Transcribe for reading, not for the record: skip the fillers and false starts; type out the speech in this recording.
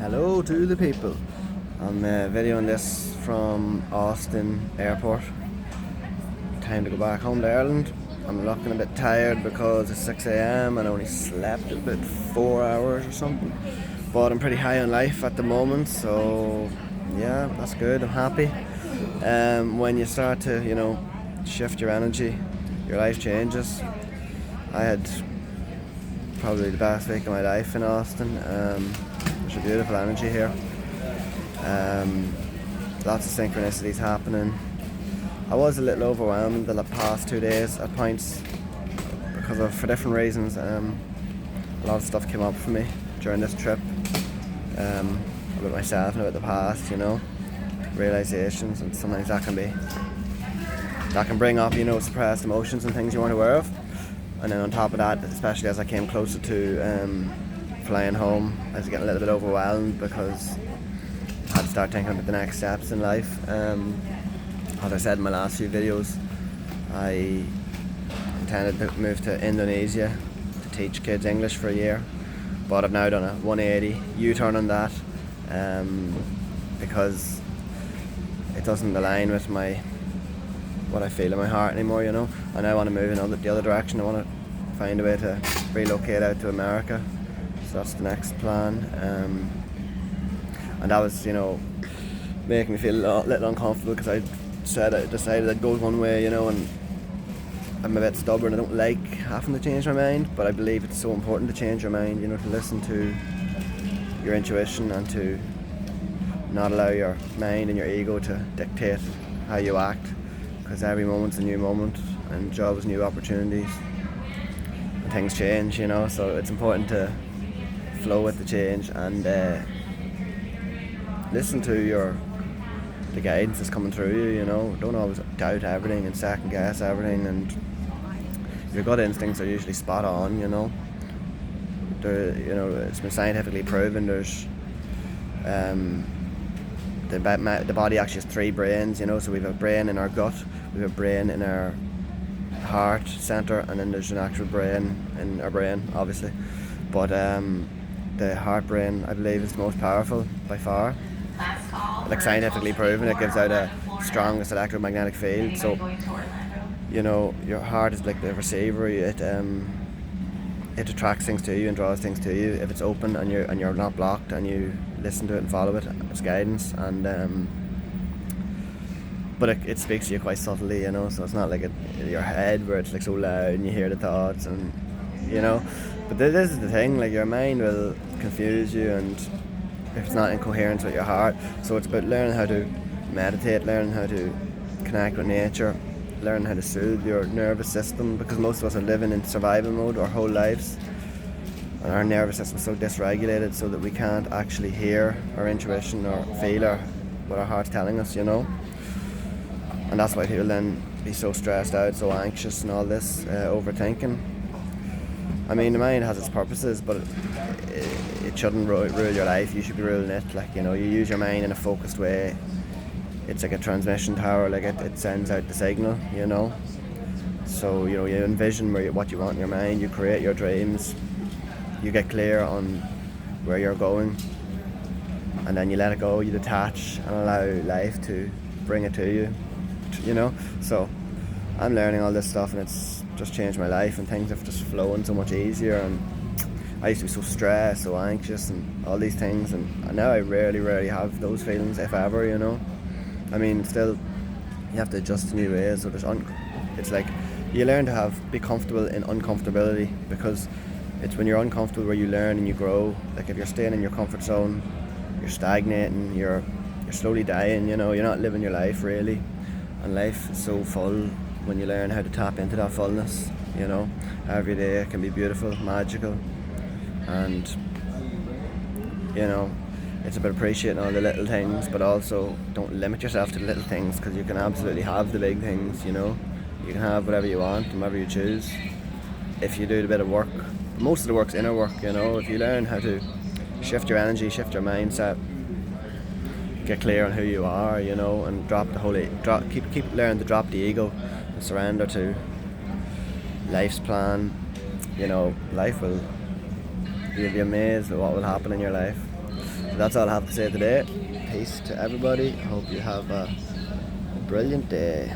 Hello to the people. I'm videoing this from Austin Airport. Time to go back home to Ireland. I'm looking a bit tired because it's 6 a.m. and I only slept about 4 hours or something. But I'm pretty high on life at the moment, so yeah, that's good. I'm happy. When you start to, shift your energy, your life changes. I had probably the best week of my life in Austin. There's a beautiful energy here. Lots of synchronicities happening. I was a little overwhelmed the past 2 days at points because for different reasons, a lot of stuff came up for me during this trip, about myself and about the past, realizations, and sometimes that can bring up, suppressed emotions and things you weren't aware of. And then on top of that, especially as I came closer to flying home, I was getting a little bit overwhelmed because I had to start thinking about the next steps in life. As I said in my last few videos, I intended to move to Indonesia to teach kids English for a year, but I've now done a 180 U-turn on that because it doesn't align with what I feel in my heart anymore, and I want to move in the other direction. I want to find a way to relocate out to America, so that's the next plan. And that was, making me feel a little uncomfortable because I decided I'd go one way, and I'm a bit stubborn. I don't like having to change my mind, but I believe it's so important to change your mind, to listen to your intuition and to not allow your mind and your ego to dictate how you act, because every moment's a new moment and jobs, new opportunities, and things change, so it's important to flow with the change and listen to the guidance that's coming through you, don't always doubt everything and second guess everything, and your gut instincts are usually spot on, it's been scientifically proven. There's the body actually has three brains, so we have a brain in our gut, we have a brain in our heart center, and then there's an actual brain in our brain, obviously. But the heart brain, I believe, is the most powerful by far. Like scientifically proven, it gives out a strongest electromagnetic field. So, your heart is like the receiver. It attracts things to you and draws things to you if it's open and you're not blocked and you listen to it and follow it. It's guidance, and but it speaks to you quite subtly, so it's not like your head where it's like so loud and you hear the thoughts, and but this is the thing, like your mind will confuse you and if it's not in coherence with your heart. So it's about learning how to meditate, learning how to connect with nature, learn how to soothe your nervous system, because most of us are living in survival mode our whole lives, and our nervous system is so dysregulated so that we can't actually hear our intuition or feel what our heart's telling us, and that's why people then be so stressed out, so anxious and all this, overthinking. I mean, the mind has its purposes, but it shouldn't rule your life. You should be ruling it. Like, you use your mind in a focused way. It's like a transmission tower, like it sends out the signal, So, you envision what you want in your mind, you create your dreams, you get clear on where you're going, and then you let it go, you detach and allow life to bring it to you, So I'm learning all this stuff, and it's just changed my life, and things have just flown so much easier. And I used to be so stressed, so anxious, and all these things, and now I rarely have those feelings, if ever, I mean, still, you have to adjust to new ways. So it's like you learn to be comfortable in uncomfortability, because it's when you're uncomfortable where you learn and you grow. Like if you're staying in your comfort zone, you're stagnating, you're slowly dying, you're not living your life really. And life is so full when you learn how to tap into that fullness, Every day can be beautiful, magical, and it's about appreciating all the little things, but also don't limit yourself to the little things, because you can absolutely have the big things, you can have whatever you want and whatever you choose if you do a bit of work. Most of the work's inner work, if you learn how to shift your energy, shift your mindset, get clear on who you are, and keep learning to drop the ego and surrender to life's plan. Life will, you'll be amazed at what will happen in your life. That's all I have to say today. Peace to everybody. I hope you have a brilliant day.